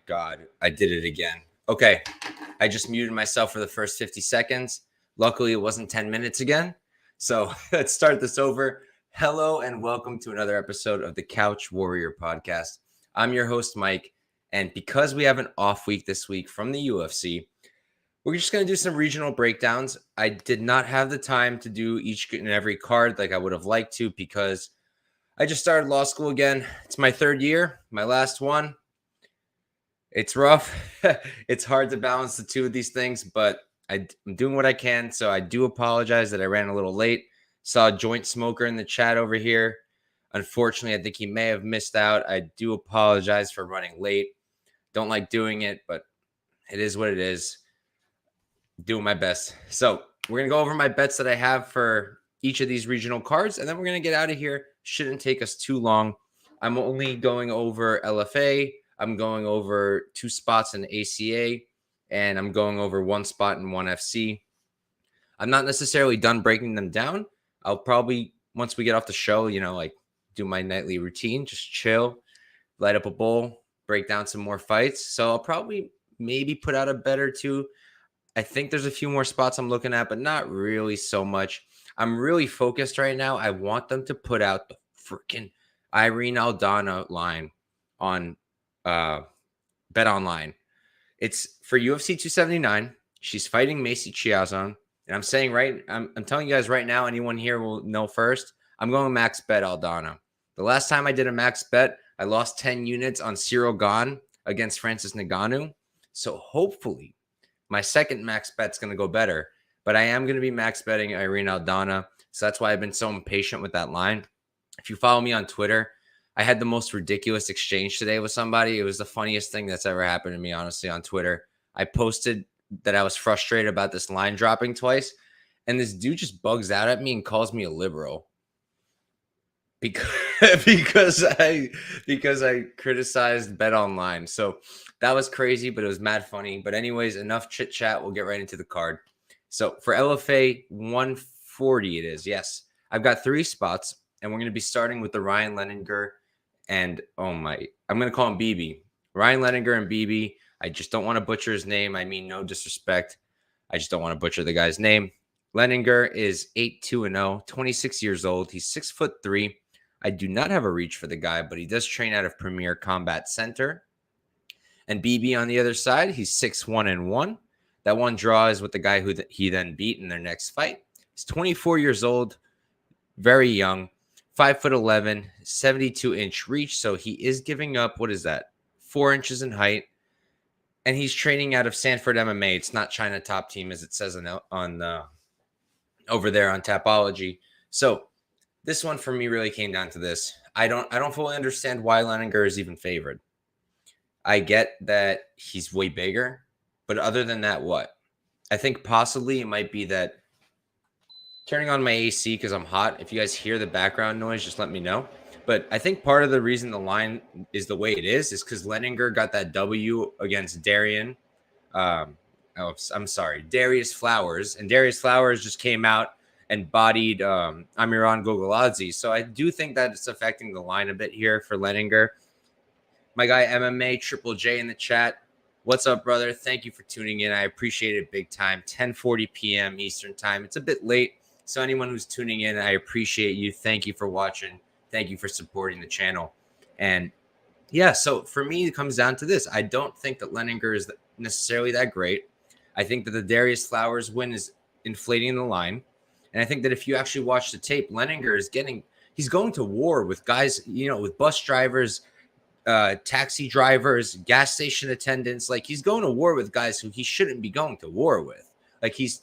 God, I did it again. Okay, I just muted myself for the first 50 seconds. Luckily, it wasn't 10 minutes again. So let's start this over. Hello and welcome to another episode of the Couch Warrior podcast. I'm your host, Mike. And because we have an off week this week from the UFC, we're just going to do some regional breakdowns. I did not have the time to do each and every card like I would have liked to because I just started law school again. It's my third year, my last one. It's rough. It's hard to balance the two of these things, but I'm doing what I can. So I do apologize that I ran a little late. Saw a joint smoker in the chat over here. Unfortunately, I think he may have missed out. I do apologize for running late. Don't like doing it, but it is what it is. Doing my best. So we're going to go over my bets that I have for each of these regional cards, and then we're going to get out of here. Shouldn't take us too long. I'm only going over LFA. I'm going over 2 spots in ACA, and I'm going over 1 spot in 1FC. I'm not necessarily done breaking them down. I'll probably, once we get off the show, do my nightly routine, just chill, light up a bowl, break down some more fights. So I'll probably maybe put out a bet or two. I think there's a few more spots I'm looking at, but not really so much. I'm really focused right now. I want them to put out the freaking Irene Aldana line on Bet Online. It's for UFC 279. She's fighting Macy Chiasson. And I'm saying I'm telling you guys right now, anyone here will know first. I'm going max bet Aldana. The last time I did a max bet, I lost 10 units on Cyril Gane against Francis Ngannou. So hopefully my second max bet's going to go better. But I am going to be max betting Irene Aldana. So that's why I've been so impatient with that line. If you follow me on Twitter, I had the most ridiculous exchange today with somebody. It was the funniest thing that's ever happened to me, honestly, on Twitter. I posted that I was frustrated about this line dropping twice, and this dude just bugs out at me and calls me a liberal because I criticized Bet Online. So that was crazy, but it was mad funny. But anyways, enough chit chat. We'll get right into the card. So for LFA 140, it is. Yes, I've got 3 spots, and we're going to be starting with the Ryan Leininger and I'm going to call him BB. Ryan Leininger and BB. I just don't want to butcher his name. I mean, no disrespect. I just don't want to butcher the guy's name. Leininger is 8-2-0, 26 years old. He's 6'3". I do not have a reach for the guy, but he does train out of Premier Combat Center. And BB on the other side, he's 6-1-1. That one draw is with the guy who he then beat in their next fight. He's 24 years old, very young, 5'11", 72-inch reach. So he is giving up, 4 inches in height. And he's training out of Sanford MMA. It's not China Top Team, as it says on over there on Tapology. So this one for me really came down to this. I don't fully understand why Leininger is even favored. I get that he's way bigger, but other than that, what? I think possibly it might be that turning on my AC because I'm hot. If you guys hear the background noise, just let me know. But I think part of the reason the line is the way it is because Leininger got that W against Darius Flowers. And Darius Flowers just came out and bodied Mairon Gogoladze. So I do think that it's affecting the line a bit here for Leininger. My guy MMA Triple J in the chat. What's up, brother? Thank you for tuning in. I appreciate it big time. 10:40 p.m. Eastern time. It's a bit late. So anyone who's tuning in, I appreciate you. Thank you for watching. Thank you for supporting the channel. And yeah, so for me, it comes down to this. I don't think that Leininger is necessarily that great. I think that the Darius Flowers win is inflating the line. And I think that if you actually watch the tape, Leininger he's going to war with guys, with bus drivers, taxi drivers, gas station attendants. Like he's going to war with guys who he shouldn't be going to war with. Like he's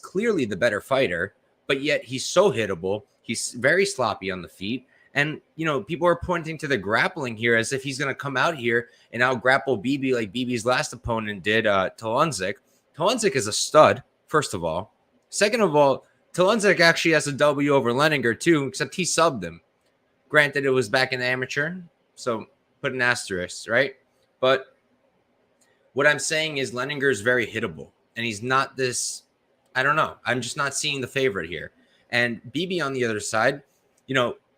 clearly the better fighter, but yet he's so hittable. He's very sloppy on the feet. And, people are pointing to the grappling here as if he's going to come out here and out grapple BB like BB's last opponent did, Talonzik. Talonzik is a stud, first of all. Second of all, Talonzik actually has a W over Leininger too, except he subbed him. Granted, it was back in the amateur, so put an asterisk, right? But what I'm saying is Leininger is very hittable, and he's not this, I don't know. I'm just not seeing the favorite here. And BB on the other side,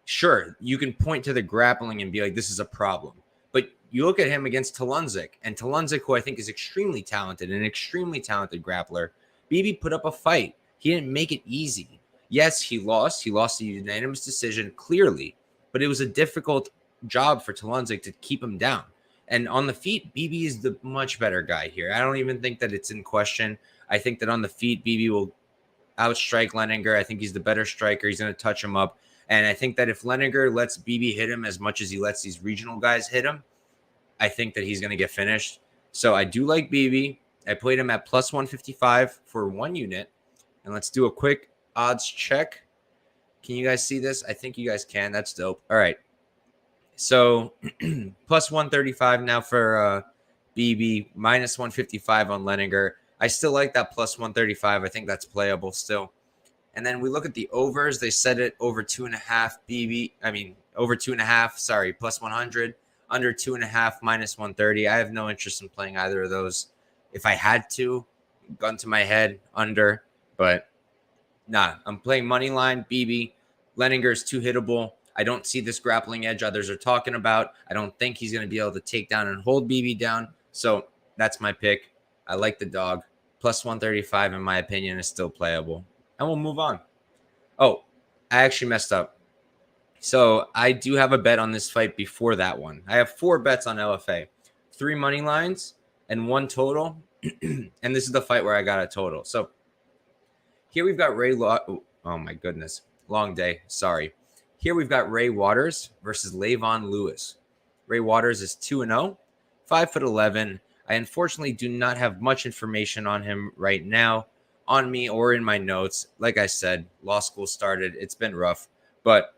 sure, you can point to the grappling and be like, this is a problem. But you look at him against Talunzik, and Talunzik, who I think is extremely talented, an extremely talented grappler, BB put up a fight. He didn't make it easy. Yes, he lost. He lost a unanimous decision clearly, but it was a difficult job for Talunzik to keep him down. And on the feet, BB is the much better guy here. I don't even think that it's in question. I think that on the feet, BB will outstrike Leininger. I think he's the better striker. He's going to touch him up. And I think that if Leininger lets BB hit him as much as he lets these regional guys hit him, I think that he's going to get finished. So I do like BB. I played him at plus 155 for 1 unit. And let's do a quick odds check. Can you guys see this? I think you guys can. That's dope. All right. So plus 135 now for BB, minus 155 on Leininger. I still like that plus 135. I think that's playable still. And then we look at the overs. They set it over 2.5 BB. I mean, over 2.5. Sorry, plus 100. Under 2.5, minus 130. I have no interest in playing either of those. If I had to, gun to my head, under. But nah, I'm playing money line, BB. Leininger is too hittable. I don't see this grappling edge others are talking about. I don't think he's going to be able to take down and hold BB down. So that's my pick. I like the dog. Plus 135, in my opinion, is still playable. And we'll move on. Oh, I actually messed up. So I do have a bet on this fight before that one. I have 4 bets on LFA. 3 money lines and 1 total. And this is the fight where I got a total. So here we've got oh my goodness. Long day. Sorry. Here we've got Ray Waters versus Leivon Lewis. Ray Waters is 2-0, 5'11". I unfortunately do not have much information on him right now on me or in my notes. Like I said, law school started. It's been rough, but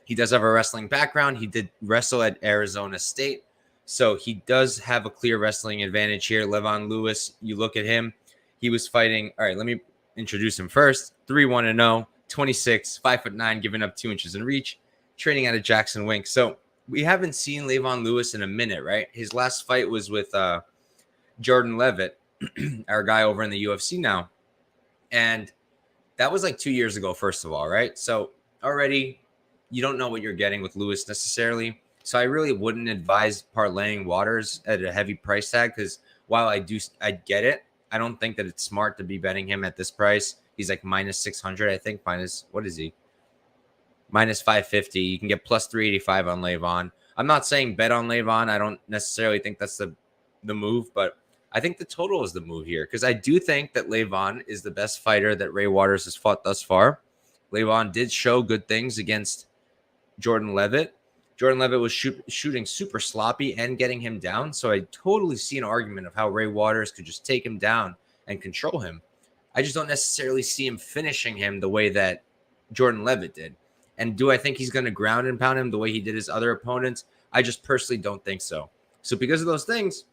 he does have a wrestling background. He did wrestle at Arizona State, so he does have a clear wrestling advantage here. Leivon Lewis, you look at him. He was fighting. All right, let me introduce him first. 3-1-0, 26, 5'9", giving up 2 inches in reach, training out of Jackson Wink. So we haven't seen Leivon Lewis in a minute, right? His last fight was with Jordan Levitt, our guy over in the UFC now. And that was like 2 years ago, first of all, right? So already you don't know what you're getting with Lewis necessarily. So I really wouldn't advise parlaying Waters at a heavy price tag because while I get it, I don't think that it's smart to be betting him at this price. He's like minus 600, I think. What is he? Minus 550. You can get plus 385 on Leivon. I'm not saying bet on Leivon. I don't necessarily think that's the move, but I think the total is the move here because I do think that Leivon is the best fighter that Ray Waters has fought thus far. Leivon did show good things against Jordan Levitt. Jordan Levitt was shooting super sloppy and getting him down. So I totally see an argument of how Ray Waters could just take him down and control him. I just don't necessarily see him finishing him the way that Jordan Levitt did. And do I think he's going to ground and pound him the way he did his other opponents? I just personally don't think so. So because of those things,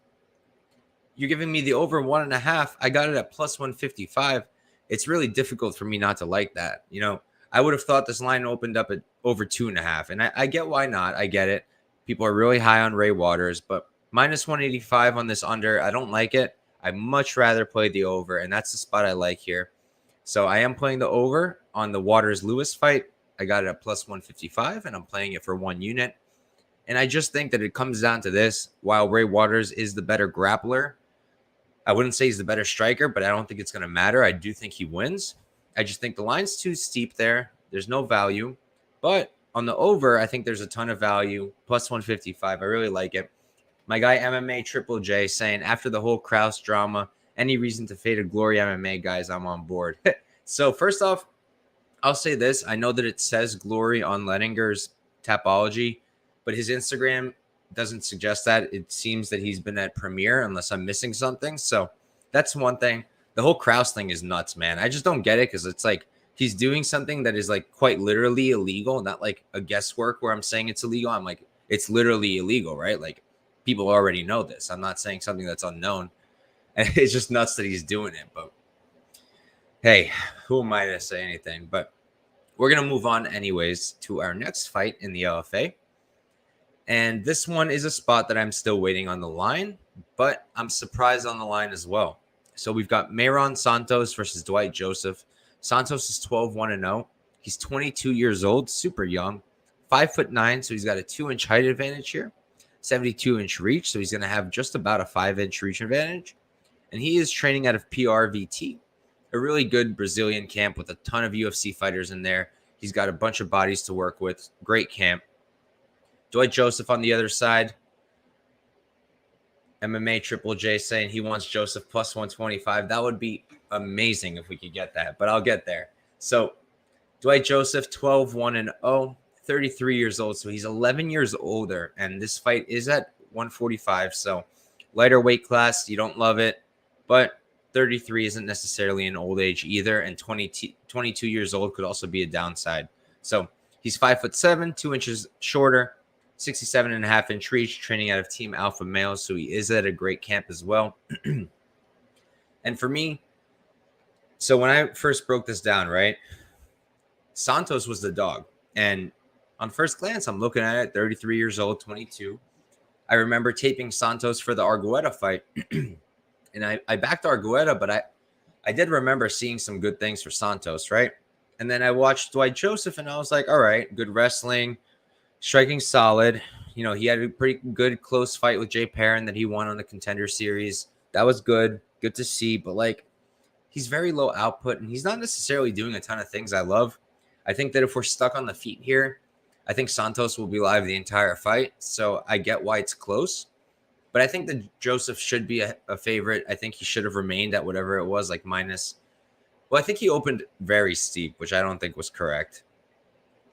you're giving me the over 1.5. I got it at plus 155. It's really difficult for me not to like that. You know, I would have thought this line opened up at over 2.5. And I get why not. I get it. People are really high on Ray Waters, but minus 185 on this under, I don't like it. I'd much rather play the over, and that's the spot I like here. So I am playing the over on the Waters-Lewis fight. I got it at plus 155, and I'm playing it for 1 unit. And I just think that it comes down to this. While Ray Waters is the better grappler, I wouldn't say he's the better striker, but I don't think it's going to matter. I do think he wins. I just think the line's too steep there. There's no value. But on the over, I think there's a ton of value. Plus 155. I really like it. My guy MMA Triple J saying, after the whole Krause drama, any reason to fade a Glory MMA, guys, I'm on board. So first off, I'll say this. I know that it says Glory on Leininger's Tapology, but his Instagram doesn't suggest that. It seems that he's been at Premiere unless I'm missing something. So that's one thing. The whole Krause thing is nuts, man. I just don't get it because it's like he's doing something that is like quite literally illegal, not like a guesswork where I'm saying it's illegal. I'm like, it's literally illegal, right? Like people already know this. I'm not saying something that's unknown. And it's just nuts that he's doing it. But hey, who am I to say anything? But we're going to move on anyways to our next fight in the LFA. And this one is a spot that I'm still waiting on the line, but I'm surprised on the line as well. So we've got Mairon Santos versus Dwight Joseph. Santos is 12-1-0. He's 22 years old, super young, 5'9", so he's got a 2-inch height advantage here. 72-inch reach, so he's going to have just about a 5-inch reach advantage. And he is training out of PRVT, a really good Brazilian camp with a ton of UFC fighters in there. He's got a bunch of bodies to work with. Great camp. Dwight Joseph on the other side. MMA Triple J saying he wants Joseph plus 125. That would be amazing if we could get that, but I'll get there. So Dwight Joseph, 12-1-0, 33 years old. So he's 11 years older, and this fight is at 145. So lighter weight class. You don't love it, but 33 isn't necessarily an old age either, and 22 years old could also be a downside. So he's 5'7", 2 inches shorter, 67.5-inch reach, training out of Team Alpha Male, so he is at a great camp as well. And for me, so when I first broke this down, right, Santos was the dog. And on first glance, I'm looking at it, 33 years old, 22. I remember taping Santos for the Argueta fight. And I backed Argueta, but I did remember seeing some good things for Santos, right? And then I watched Dwight Joseph, and I was like, all right, good wrestling, striking solid. You know, he had a pretty good close fight with Jay Perrin that he won on the Contender Series. That was good to see. But, like, he's very low output, and he's not necessarily doing a ton of things I love. I think that if we're stuck on the feet here, I think Santos will be live the entire fight. So I get why it's close. But I think that Joseph should be a favorite. I think he should have remained at whatever it was, like minus. Well, I think he opened very steep, which I don't think was correct.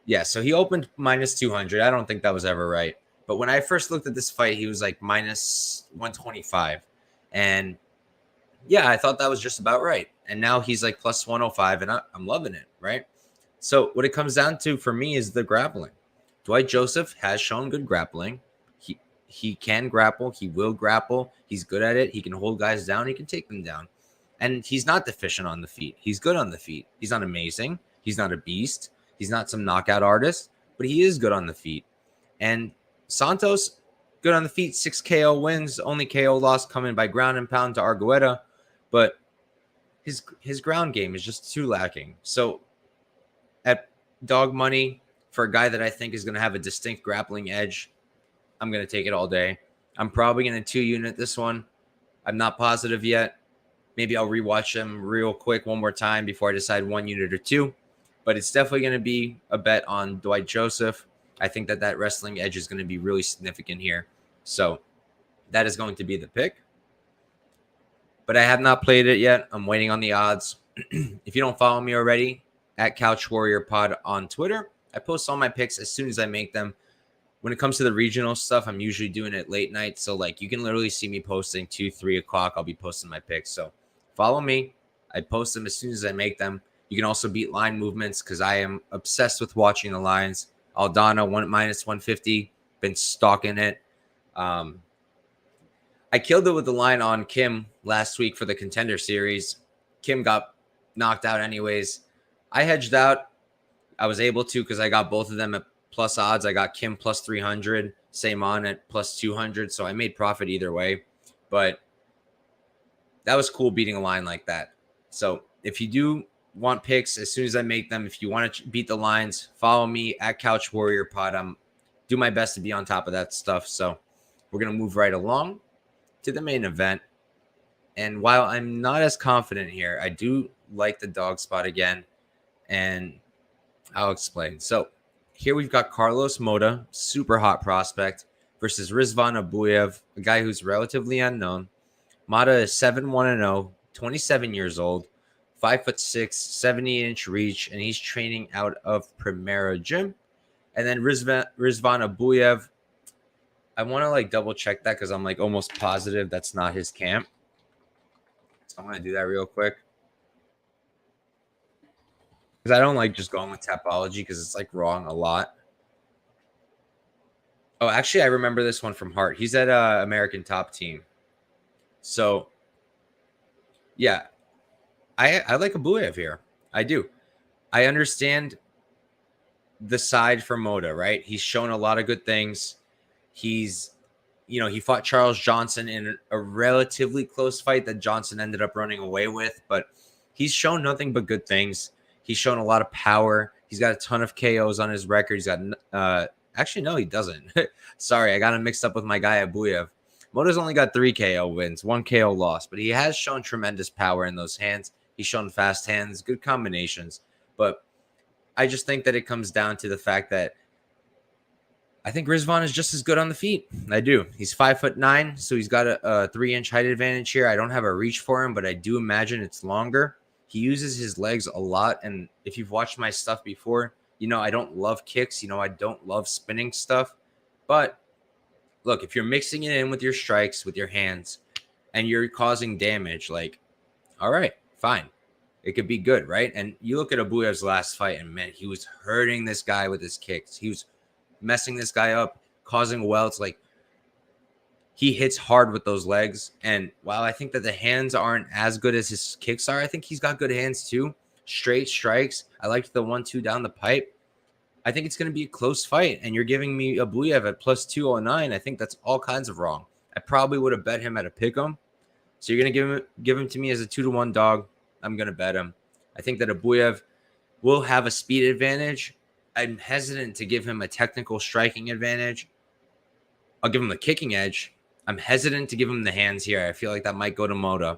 Yeah, so he opened minus 200. I don't think that was ever right. But when I first looked at this fight, he was like minus 125. And yeah, I thought that was just about right. And now he's like plus 105, and I'm loving it, right? So what it comes down to for me is the grappling. Dwight Joseph has shown good grappling. He can grapple. He will grapple. He's good at it. He can hold guys down. He can take them down. And he's not deficient on the feet. He's good on the feet. He's not amazing. He's not a beast. He's not some knockout artist, but he is good on the feet. And Santos, good on the feet, 6 KO wins. Only KO loss coming by ground and pound to Argueta. But his ground game is just too lacking. So at dog money, for a guy that I think is going to have a distinct grappling edge, I'm going to take it all day. I'm probably going to 2-unit this one. I'm not positive yet. Maybe I'll rewatch them real quick one more time before I decide 1 unit or 2. But it's definitely going to be a bet on Dwight Joseph. I think that wrestling edge is going to be really significant here. So that is going to be the pick. But I have not played it yet. I'm waiting on the odds. If you don't follow me already, at Couch Warrior Pod on Twitter, I post all my picks as soon as I make them. When it comes to the regional stuff, I'm usually doing it late night. So, like, you can literally see me posting 2, 3 o'clock. I'll be posting my picks. So, follow me. I post them as soon as I make them. You can also beat line movements because I am obsessed with watching the lines. Aldana, minus 150. Been stalking it. I killed it with the line on Kim last week for the Contender Series. Kim got knocked out anyways. I hedged out. I was able to because I got both of them at plus odds. I got Kim plus 300, Saymon at plus 200. So I made profit either way. But that was cool beating a line like that. So if you do want picks as soon as I make them, if you want to beat the lines, follow me at Couch Warrior Pod. I'm do my best to be on top of that stuff. So we're going to move right along to the main event. And while I'm not as confident here, I do like the dog spot again. And I'll explain. So here we've got Carlos Mota, super hot prospect, versus Rizvan Abuev, a guy who's relatively unknown. Mota is 7-1-0, 27 years old, 5'6", 70-inch reach, and he's training out of Primera Gym. And then Rizvan Abuev, I want to like double check that because I'm like almost positive that's not his camp. So I'm going to do that real quick. Because I don't like just going with Tapology because it's like wrong a lot. Oh, actually, I remember this one from heart. He's at American Top Team. So, yeah, I like Abuev here. I do. I understand the side for Mota, right? He's shown a lot of good things. He's, he fought Charles Johnson in a relatively close fight that Johnson ended up running away with, but he's shown nothing but good things. He's shown a lot of power. He's got a ton of KOs on his record. He's got Actually, no, he doesn't. Sorry, I got him mixed up with my guy Abuev. Mota's only got 3 KO wins, 1 KO loss, but he has shown tremendous power in those hands. He's shown fast hands, good combinations. But I just think that it comes down to the fact that I think Rizvan is just as good on the feet. I do. He's 5'9", so he's got a 3-inch height advantage here. I don't have a reach for him, but I do imagine it's longer. He uses his legs a lot, and if you've watched my stuff before, I don't love kicks. I don't love spinning stuff. But look, if you're mixing it in with your strikes, with your hands, and you're causing damage, like, all right, fine. It could be good, right? And you look at Abuev's last fight, and man, he was hurting this guy with his kicks. He was messing this guy up, causing welts. Like, he hits hard with those legs. And while I think that the hands aren't as good as his kicks are, I think he's got good hands too. Straight strikes. I liked the 1-2 down the pipe. I think it's going to be a close fight. And you're giving me Abuev at plus 209. I think that's all kinds of wrong. I probably would have bet him at a pick'em. So you're going to give him to me as a 2-1 dog. I'm going to bet him. I think that Abuev will have a speed advantage. I'm hesitant to give him a technical striking advantage. I'll give him the kicking edge. I'm hesitant to give him the hands here. I feel like that might go to Mota.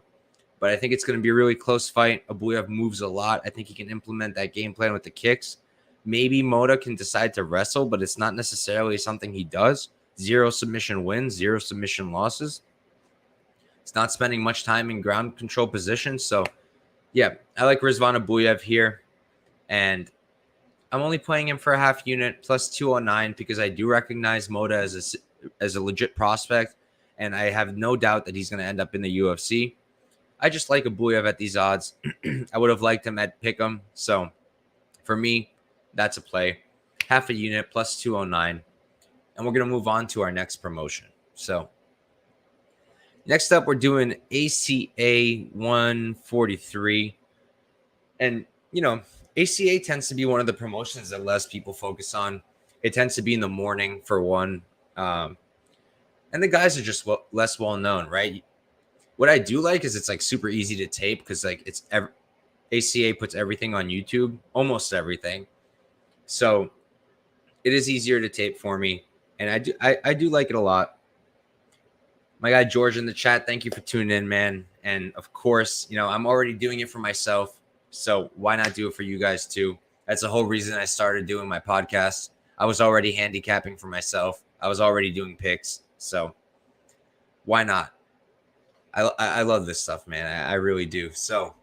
But I think it's going to be a really close fight. Abuev moves a lot. I think he can implement that game plan with the kicks. Maybe Mota can decide to wrestle, but it's not necessarily something he does. 0 submission wins, 0 submission losses. It's not spending much time in ground control positions. So, yeah, I like Rizvan Abuev here. And I'm only playing him for a half unit plus 209 because I do recognize Mota as a legit prospect. And I have no doubt that he's going to end up in the UFC. I just like Abuev at these odds. I would have liked him at pick'em. So for me, that's a play. Half a unit plus 209. And we're going to move on to our next promotion. So next up, we're doing ACA 143. And, ACA tends to be one of the promotions that less people focus on. It tends to be in the morning for one. And the guys are just less well known, right? What I do like is it's like super easy to tape because like ACA puts everything on YouTube, almost everything. So it is easier to tape for me, and I do like it a lot. My guy George in the chat, thank you for tuning in, man. And of course, I'm already doing it for myself, so why not do it for you guys too? That's the whole reason I started doing my podcast. I was already handicapping for myself. I was already doing picks. So why not? I love this stuff, man. I really do. So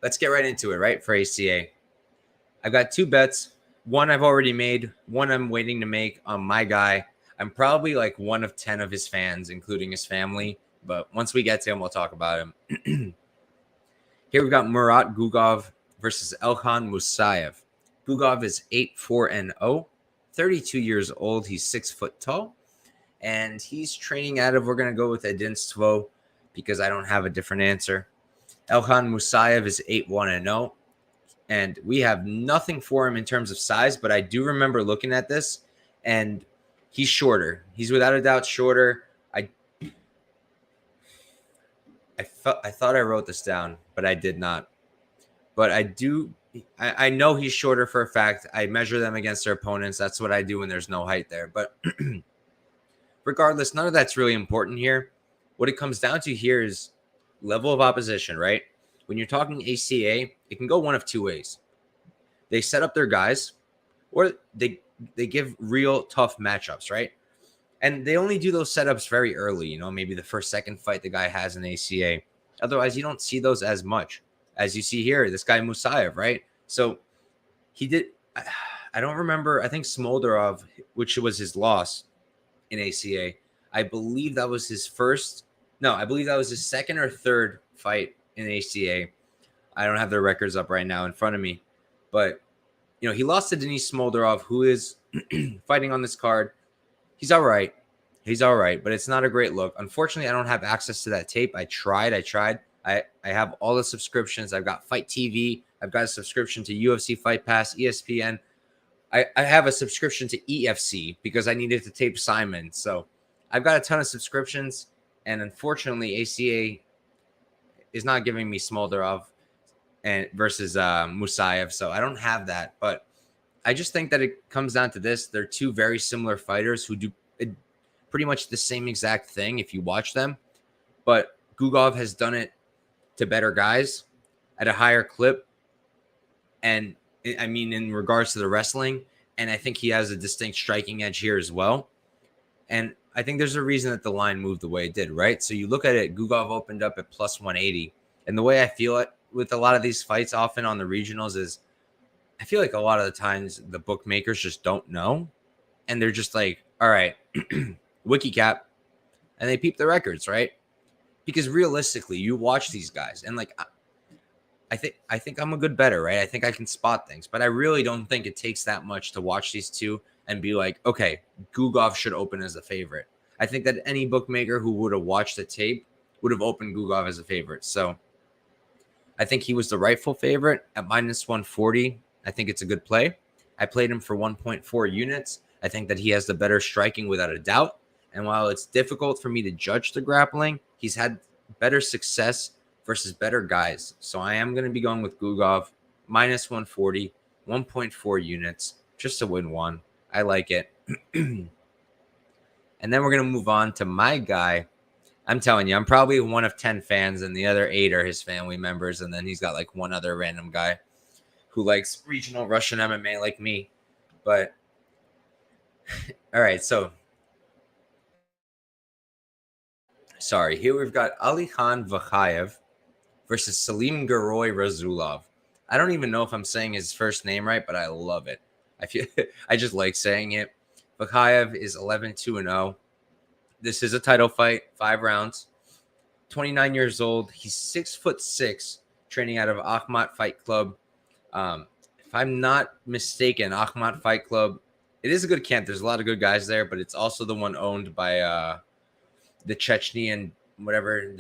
let's get right into it, right? For ACA. I've got 2 bets. One I've already made. One I'm waiting to make on my guy. I'm probably like 1 of 10 of his fans, including his family. But once we get to him, we'll talk about him. Here we've got Murat Gugov versus Elkhan Musaev. Gugov is 8-4-0, 32 years old. He's 6 foot tall. And he's training out of, we're going to go with Edinstvo because I don't have a different answer. Elkhan Musaev is 8-1-0. And we have nothing for him in terms of size, but I do remember looking at this, and he's shorter. He's without a doubt shorter. I thought I wrote this down, but I did not. But I know he's shorter for a fact. I measure them against their opponents. That's what I do when there's no height there. But regardless, none of that's really important here. What it comes down to here is level of opposition, right? When you're talking ACA, it can go one of 2 ways. They set up their guys, or they give real tough matchups, right? And they only do those setups very early, maybe the first, second fight the guy has in ACA. Otherwise, you don't see those as much. As you see here, this guy Musaev, right? So he did, I don't remember, I think Smolderov, which was his loss in ACA, I believe that was his second or third fight in ACA. I don't have their records up right now in front of me. But, he lost to Denis Smolderov, who is fighting on this card. He's all right. But it's not a great look. Unfortunately, I don't have access to that tape. I tried. I have all the subscriptions. I've got Fight TV. I've got a subscription to UFC Fight Pass, ESPN. I have a subscription to EFC because I needed to tape Simon. So I've got a ton of subscriptions. And unfortunately, ACA is not giving me Smolderov versus Musaev. So I don't have that. But I just think that it comes down to this. They're two very similar fighters who do pretty much the same exact thing if you watch them. But Gugov has done it to better guys at a higher clip. And I mean, in regards to the wrestling, and I think he has a distinct striking edge here as well. And I think there's a reason that the line moved the way it did, right? So you look at it, Gugov opened up at plus 180. And the way I feel it with a lot of these fights often on the regionals is I feel like a lot of the times the bookmakers just don't know. And they're just like, all right, wiki cap. And they peep the records, right? Because realistically, you watch these guys and like I think I'm a good bettor, right? I think I can spot things, but I really don't think it takes that much to watch these two and be like, okay, Gugov should open as a favorite. I think that any bookmaker who would have watched the tape would have opened Gugov as a favorite. So I think he was the rightful favorite at minus 140. I think it's a good play. I played him for 1.4 units. I think that he has the better striking without a doubt. And while it's difficult for me to judge the grappling, he's had better success versus better guys. So I am going to be going with Gugov, minus 140, 1.4 units, just to win one. I like it. And then we're going to move on to my guy. I'm telling you, I'm probably one of 10 fans, and the other 8 are his family members. And then he's got like one other random guy who likes regional Russian MMA like me. But all right, so sorry, here we've got Alikhan Vakhaev versus Salimgerey Rasulov. I don't even know if I'm saying his first name right, but I love it. I just like saying it. Vakhaev is 11-2-0. This is a title fight, 5 rounds. 29 years old. He's 6'6", training out of Akhmat Fight Club. If I'm not mistaken, Akhmat Fight Club, it is a good camp. There's a lot of good guys there, but it's also the one owned by the Chechnyan, whatever.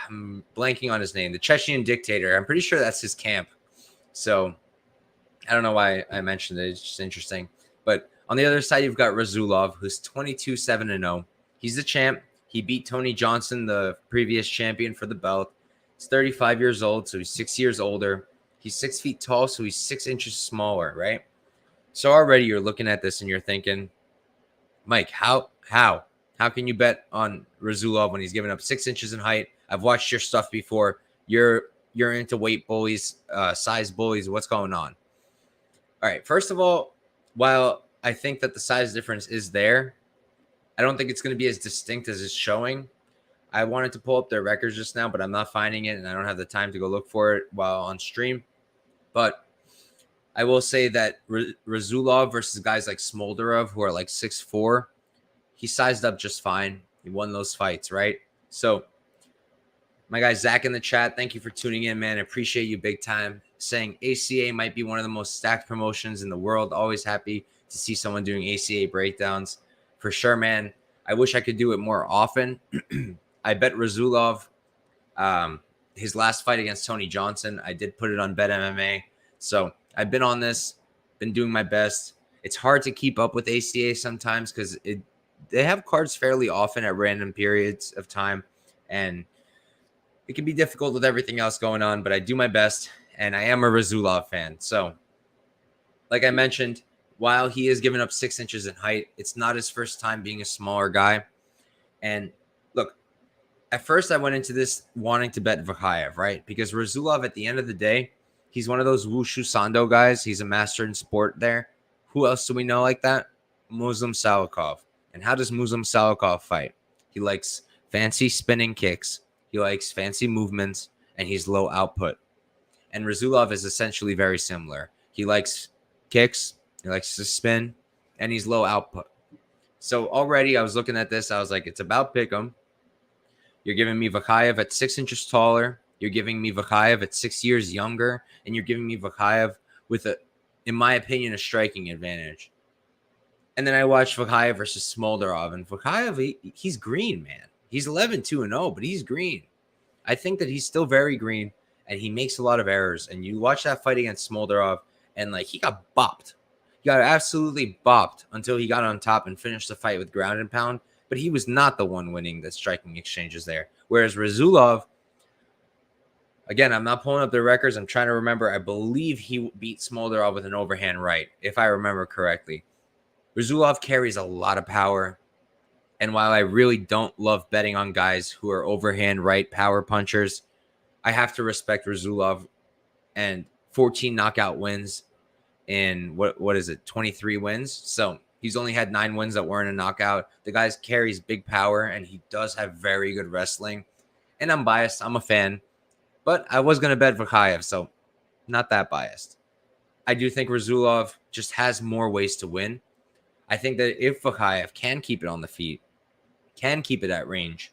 I'm blanking on his name. The Chechnyan dictator. I'm pretty sure that's his camp. So I don't know why I mentioned it. It's just interesting. But on the other side, you've got Rasulov, who's 22-7-0. He's the champ. He beat Tony Johnson, the previous champion for the belt. He's 35 years old, so he's 6 years older. He's 6 feet tall, so he's 6 inches smaller, right? So already you're looking at this and you're thinking, Mike, how can you bet on Rasulov when he's giving up 6 inches in height? I've watched your stuff before. You're into weight bullies, size bullies. What's going on? All right. First of all, while I think that the size difference is there, I don't think it's going to be as distinct as it's showing. I wanted to pull up their records just now, but I'm not finding it, and I don't have the time to go look for it while on stream. But I will say that Rasulov versus guys like Smolderov, who are like 6'4", he sized up just fine. He won those fights, right? So my guy Zach in the chat, thank you for tuning in, man. I appreciate you big time. Saying ACA might be one of the most stacked promotions in the world. Always happy to see someone doing ACA breakdowns. For sure, man. I wish I could do it more often. I bet Rasulov, his last fight against Tony Johnson, I did put it on Bet MMA. So I've been on this, been doing my best. It's hard to keep up with ACA sometimes because they have cards fairly often at random periods of time. And it can be difficult with everything else going on, but I do my best. And I am a Rasulov fan. So like I mentioned, while he has given up 6 inches in height, it's not his first time being a smaller guy. And look, at first I went into this wanting to bet Vakhaev, right? Because Rasulov, at the end of the day, he's one of those Wushu Sando guys. He's a master in sport there. Who else do we know like that? Muslim Salikov. And how does Muslim Salikov fight? He likes fancy spinning kicks. He likes fancy movements, and he's low output. And Rasulov is essentially very similar. He likes kicks. He likes to spin, and he's low output. So already I was looking at this. I was like, it's about pick'em. You're giving me Vakhaev at 6 inches taller. You're giving me Vakhaev at 6 years younger. And you're giving me Vakhaev with, in my opinion, a striking advantage. And then I watched Vakhaev versus Smolderov. And Vakhaev, he's green, man. He's 11-2-0, but he's green. I think that he's still very green, and he makes a lot of errors. And you watch that fight against Smolderov, and like he got bopped. He got absolutely bopped until he got on top and finished the fight with ground and pound. But he was not the one winning the striking exchanges there. Whereas Rasulov, Again, I'm not pulling up the records. I'm trying to remember. I believe he beat Smolderov with an overhand right, if I remember correctly. Rasulov carries a lot of power. And while I really don't love betting on guys who are overhand right power punchers, I have to respect Rasulov and 14 knockout wins in what is it, 23 wins. So he's only had 9 wins that weren't a knockout. The guy carries big power, and he does have very good wrestling. And I'm biased. I'm a fan. But I was going to bet Vakhaev, so not that biased. I do think Rasulov just has more ways to win. I think that if Vakhaev can keep it on the feet, can keep it at range,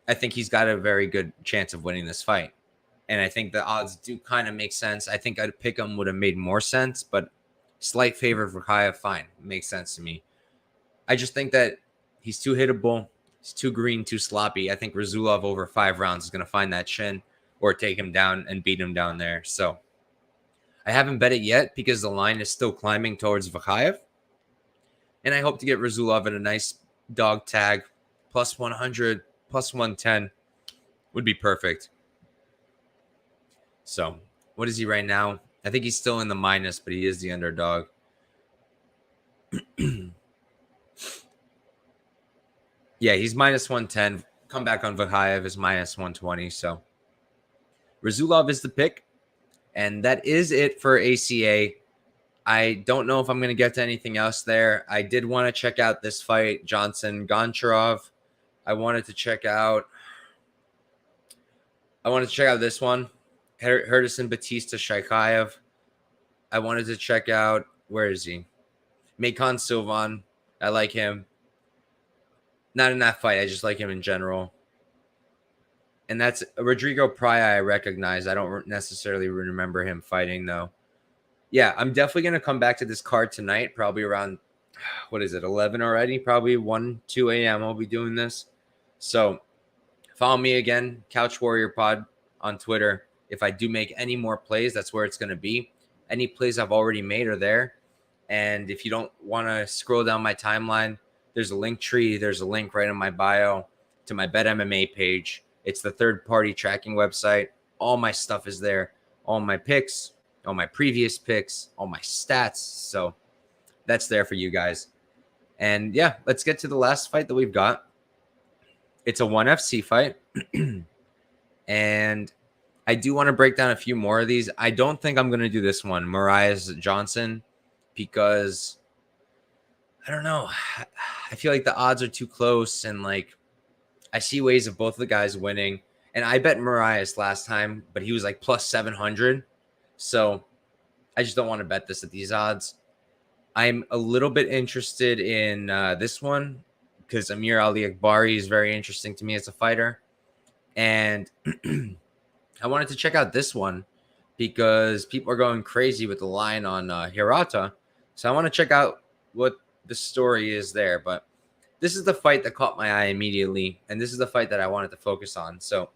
I think he's got a very good chance of winning this fight. And I think the odds do kind of make sense. I think I'd pick him would have made more sense, but slight favor for Vakhaev, fine. Makes sense to me. I just think that he's too hittable. He's too green, too sloppy. I think Rasulov over 5 rounds is going to find that chin or take him down and beat him down there. So I haven't bet it yet because the line is still climbing towards Vakhaev. And I hope to get Rasulov in a nice dog tag. Plus 100, plus 110 would be perfect. So what is he right now? I think he's still in the minus, but he is the underdog. Yeah, he's minus 110. Come back on Vakhaev is minus 120. So Rasulov is the pick. And that is it for ACA. I don't know if I'm going to get to anything else there. I did want to check out this fight, Johnson-Goncharov. I wanted to check out this one, Herderson Batista Shaikaev. I wanted to check out, where is he? Mairon Silvan. I like him. Not in that fight. I just like him in general. And that's Rodrigo Praya. I recognize. I don't necessarily remember him fighting, though. Yeah, I'm definitely going to come back to this card tonight, probably around, 11 already? Probably 1, 2 a.m. I'll be doing this. So follow me again, Couch Warrior Pod on Twitter. If I do make any more plays, that's where it's going to be. Any plays I've already made are there. And if you don't want to scroll down my timeline, there's a link tree. There's a link right in my bio to my Bet MMA page. It's the third-party tracking website. All my stuff is there. All my picks, all my previous picks, all my stats. So that's there for you guys. And yeah, let's get to the last fight that we've got. It's a 1FC fight. And I do want to break down a few more of these. I don't think I'm going to do this one, Mariah Johnson, because I don't know. I feel like the odds are too close, and like I see ways of both of the guys winning. And I bet Marias last time, but he was like plus 700. So I just don't want to bet this at these odds. I'm a little bit interested in this one because Amir Ali Akbari is very interesting to me as a fighter. And I wanted to check out this one because people are going crazy with the line on Hirata. So I want to check out what the story is there. But this is the fight that caught my eye immediately. And this is the fight that I wanted to focus on. So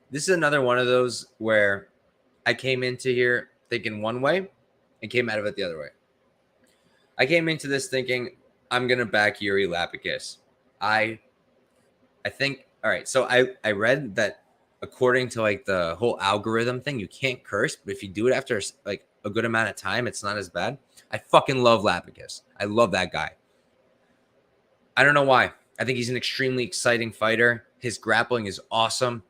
this is another one of those where I came into here thinking one way and came out of it the other way. I came into this thinking I'm going to back Iuri Lapicus. I think, all right, so I read that according to like the whole algorithm thing, you can't curse, but if you do it after like a good amount of time, it's not as bad. I fucking love Lapicus. I love that guy. I don't know why. I think he's an extremely exciting fighter. His grappling is awesome.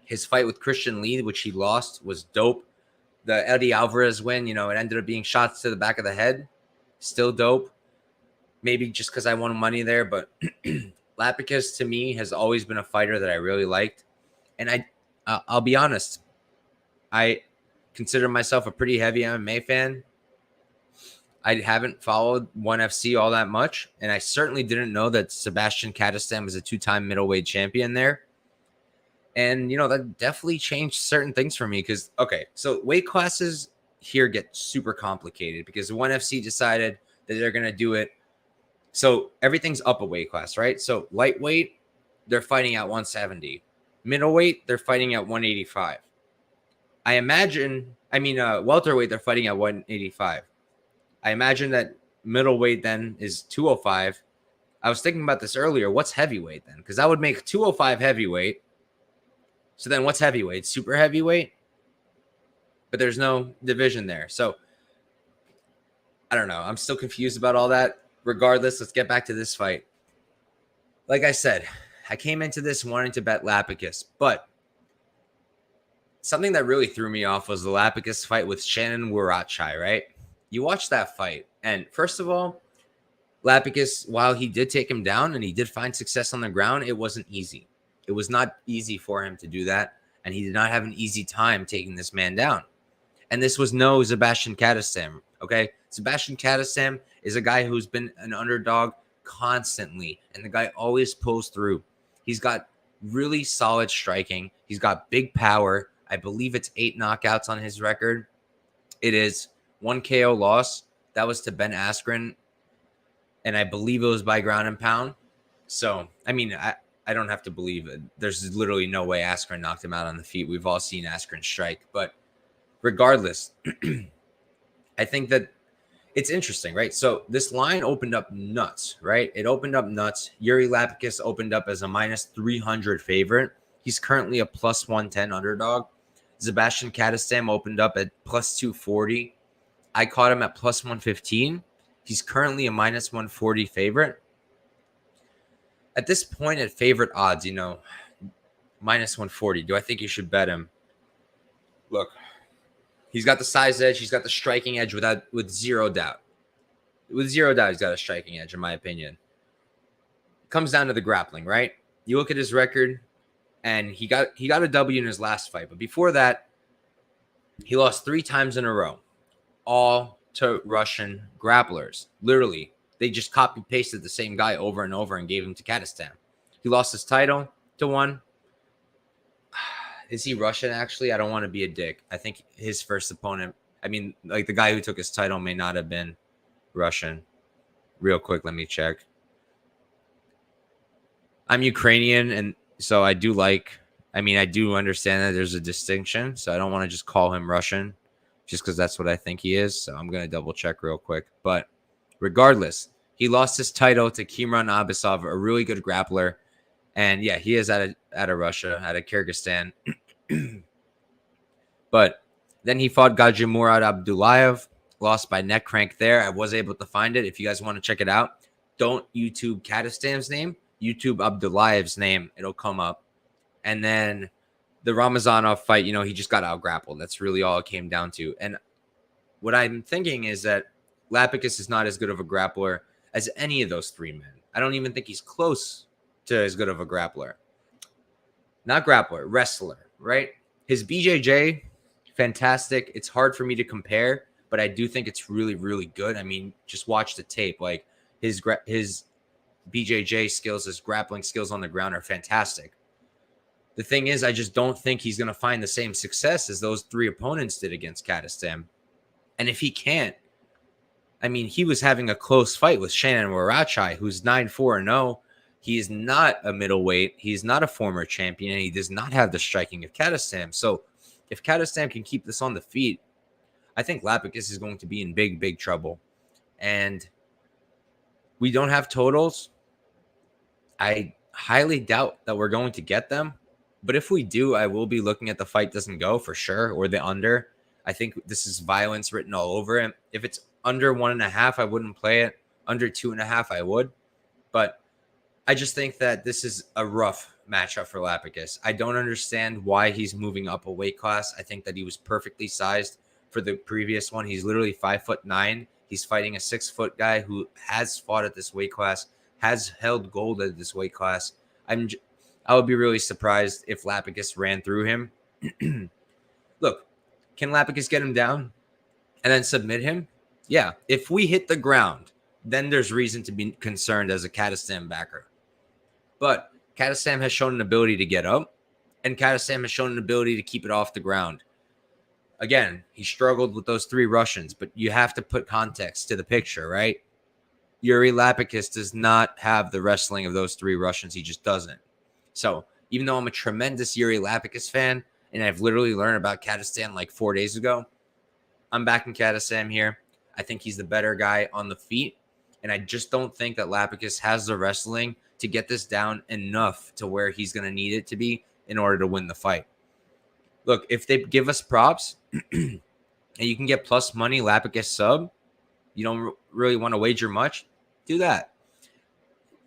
His fight with Christian Lee, which he lost, was dope. The Eddie Alvarez win, it ended up being shots to the back of the head. Still dope. Maybe just because I won money there, but Lapicus to me has always been a fighter that I really liked. And I'll be honest, I consider myself a pretty heavy MMA fan. I haven't followed 1FC all that much, and I certainly didn't know that Zebaztian Kadestam was a 2-time middleweight champion there. And, that definitely changed certain things for me because, okay, so weight classes here get super complicated because 1FC decided that they're going to do it. So everything's up a weight class, right? So lightweight, they're fighting at 170. Middleweight, they're fighting at 185. Welterweight, they're fighting at 185. I imagine that middleweight then is 205. I was thinking about this earlier. What's heavyweight then? Because that would make 205 heavyweight. So then what's heavyweight? Super heavyweight? But there's no division there. So I don't know. I'm still confused about all that. Regardless, let's get back to this fight. Like I said, I came into this wanting to bet Lapicus, but something that really threw me off was the Lapicus fight with Shannon Warachai, right? You watch that fight, and first of all, Lapicus, while he did take him down and he did find success on the ground, it wasn't easy. It was not easy for him to do that, and he did not have an easy time taking this man down. And this was no Zebaztian Kadestam, okay? Zebaztian Kadestam is a guy who's been an underdog constantly, and the guy always pulls through. He's got really solid striking. He's got big power. I believe it's 8 knockouts on his record. It is 1 KO loss. That was to Ben Askren, and I believe it was by ground and pound. So, I mean, I don't have to believe it. There's literally no way Askren knocked him out on the feet. We've all seen Askren strike. But regardless, I think that it's interesting, right? So this line opened up nuts, right? It opened up nuts. Iuri Lapicus opened up as a minus 300 favorite. He's currently a plus 110 underdog. Zebaztian Kadestam opened up at plus 240. I caught him at plus 115. He's currently a minus 140 favorite. At this point, at favorite odds, minus 140, do I think you should bet him? Look, he's got the size edge. He's got the striking edge with zero doubt. With zero doubt, he's got a striking edge, in my opinion. It comes down to the grappling, right? You look at his record, and he got a W in his last fight. But before that, he lost 3 times in a row, all to Russian grapplers. Literally, they just copy-pasted the same guy over and over and gave him to Kadestam. He lost his title to one. Is he Russian, actually? I don't want to be a dick. I think his first opponent, the guy who took his title may not have been Russian. Real quick, let me check. I'm Ukrainian, and so I do understand that there's a distinction, so I don't want to just call him Russian just because that's what I think he is. So I'm going to double check real quick. But regardless, he lost his title to Kimran Abasov, a really good grappler. And yeah, he is out of Russia, out of Kyrgyzstan. But then he fought Gaji Murat Abdullayev, lost by neck crank there. I was able to find it. If you guys want to check it out, don't YouTube Kadestam's name. YouTube Abdullayev's name. It'll come up. And then the Ramazanov fight, he just got out-grappled. That's really all it came down to. And what I'm thinking is that Lapicus is not as good of a grappler as any of those 3 men. I don't even think he's close to as good of a grappler. Not grappler, wrestler, right? His BJJ, fantastic. It's hard for me to compare, but I do think it's really, really good. I mean, just watch the tape. Like his BJJ skills, his grappling skills on the ground are fantastic. The thing is, I just don't think he's going to find the same success as those 3 opponents did against Kadestam. And if he can't, he was having a close fight with Shannon Warachai, who's 9-4-0. He is not a middleweight. He's not a former champion, and he does not have the striking of Kadestam. So if Kadestam can keep this on the feet, I think Lapicus is going to be in big, big trouble. And we don't have totals. I highly doubt that we're going to get them. But if we do, I will be looking at the fight doesn't go for sure, or the under. I think this is violence written all over it. If it's under 1.5, I wouldn't play it. Under 2.5, I would. But I just think that this is a rough matchup for Lapicus. I don't understand why he's moving up a weight class. I think that he was perfectly sized for the previous one. He's literally 5'9". He's fighting a 6-foot guy who has fought at this weight class, has held gold at this weight class. I would be really surprised if Lapicus ran through him. Look, can Lapicus get him down and then submit him? Yeah. If we hit the ground, then there's reason to be concerned as a Kadestam backer. But Kadestam has shown an ability to get up, and Kadestam has shown an ability to keep it off the ground. Again, he struggled with those 3 Russians, but you have to put context to the picture, right? Iuri Lapicus does not have the wrestling of those 3 Russians. He just doesn't. So even though I'm a tremendous Iuri Lapicus fan, and I've literally learned about Kadestam like 4 days ago, I'm backing Kadestam here. I think he's the better guy on the feet. And I just don't think that Lapicus has the wrestling to get this down enough to where he's going to need it to be in order to win the fight. Look, if they give us props and you can get plus money Lapicus sub, you don't really want to wager much, do that.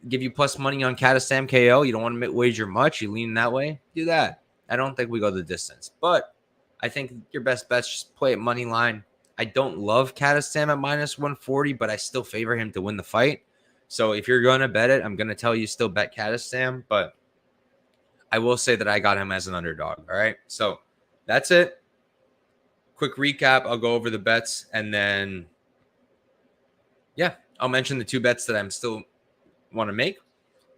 Give you plus money on Kadestam KO, you don't want to wager much, you lean that way, do that. I don't think we go the distance, but I think your best bet's just play at money line. I don't love Kadestam at minus 140, but I still favor him to win the fight. So if you're going to bet it, I'm going to tell you still bet Kadestam, but I will say that I got him as an underdog. All right. So that's it. Quick recap. I'll go over the bets and then, yeah, I'll mention the 2 bets that I'm still want to make.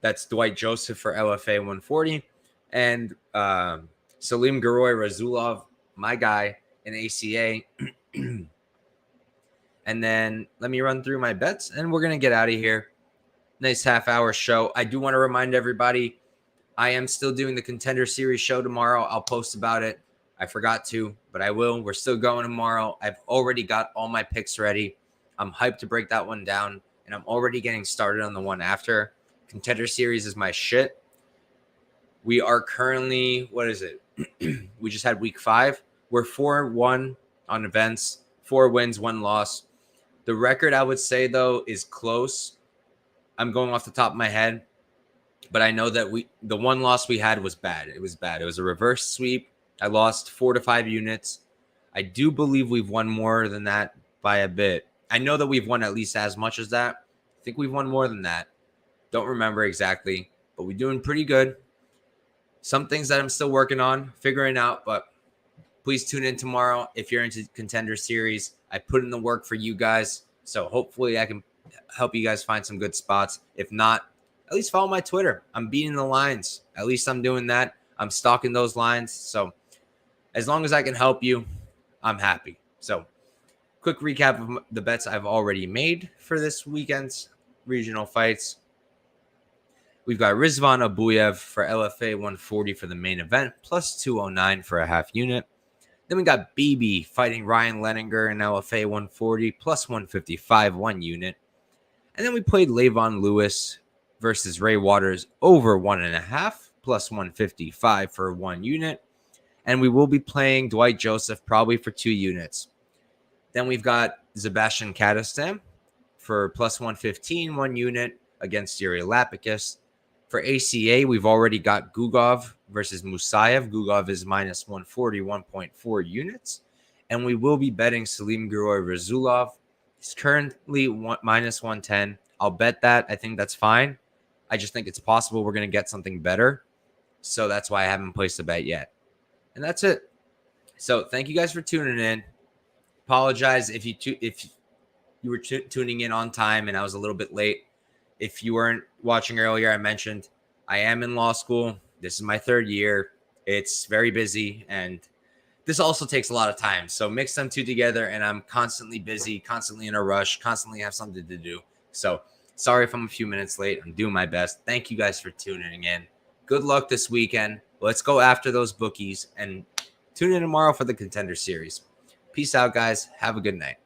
That's Dwight Joseph for LFA 140 and Salimgerey Rasulov, my guy in ACA. And then let me run through my bets and we're going to get out of here. Nice half-hour show. I do want to remind everybody, I am still doing the Contender Series show tomorrow. I'll post about it. I forgot to, but I will. We're still going tomorrow. I've already got all my picks ready. I'm hyped to break that one down, and I'm already getting started on the one after. Contender Series is my shit. We are currently, what is it? We just had week 5. We're 4-1 on events, 4 wins, 1 loss. The record, I would say, though, is close. I'm going off the top of my head, but I know that the 1 loss we had was bad. It was bad. It was a reverse sweep. I lost 4 to 5 units. I do believe we've won more than that by a bit. I know that we've won at least as much as that. I think we've won more than that. Don't remember exactly, but we're doing pretty good. Some things that I'm still working on, figuring out, but please tune in tomorrow if you're into Contender Series. I put in the work for you guys, so hopefully I can help you guys find some good spots. If not, at least follow my Twitter. I'm beating the lines. At least I'm doing that. I'm stalking those lines. So as long as I can help you, I'm happy. So quick recap of the bets I've already made for this weekend's regional fights. We've got Rizvan Abuev for LFA 140 for the main event, plus 209 for a half unit. Then we got BB fighting Ryan Leininger in LFA 140, plus 155, 1 unit. And then we played Leivon Lewis versus Ray Waters over 1.5, plus 155 for 1 unit. And we will be playing Dwight Joseph probably for 2 units. Then we've got Zebaztian Kadestam for plus 115, 1 unit against Iuri Lapicus. For ACA, we've already got Gugov versus Musaev. Gugov is minus 140, 1.4 units. And we will be betting Salimgerey Rasulov. He's currently minus 110. I'll bet that. I think that's fine. I just think it's possible we're going to get something better. So that's why I haven't placed a bet yet. And that's it. So thank you guys for tuning in. Apologize if you were tuning in on time and I was a little bit late. If you weren't watching earlier, I mentioned I am in law school. This is my 3rd year. It's very busy, and this also takes a lot of time. So mix them 2 together, and I'm constantly busy, constantly in a rush, constantly have something to do. So sorry if I'm a few minutes late. I'm doing my best. Thank you guys for tuning in. Good luck this weekend. Let's go after those bookies, and tune in tomorrow for the Contender Series. Peace out, guys. Have a good night.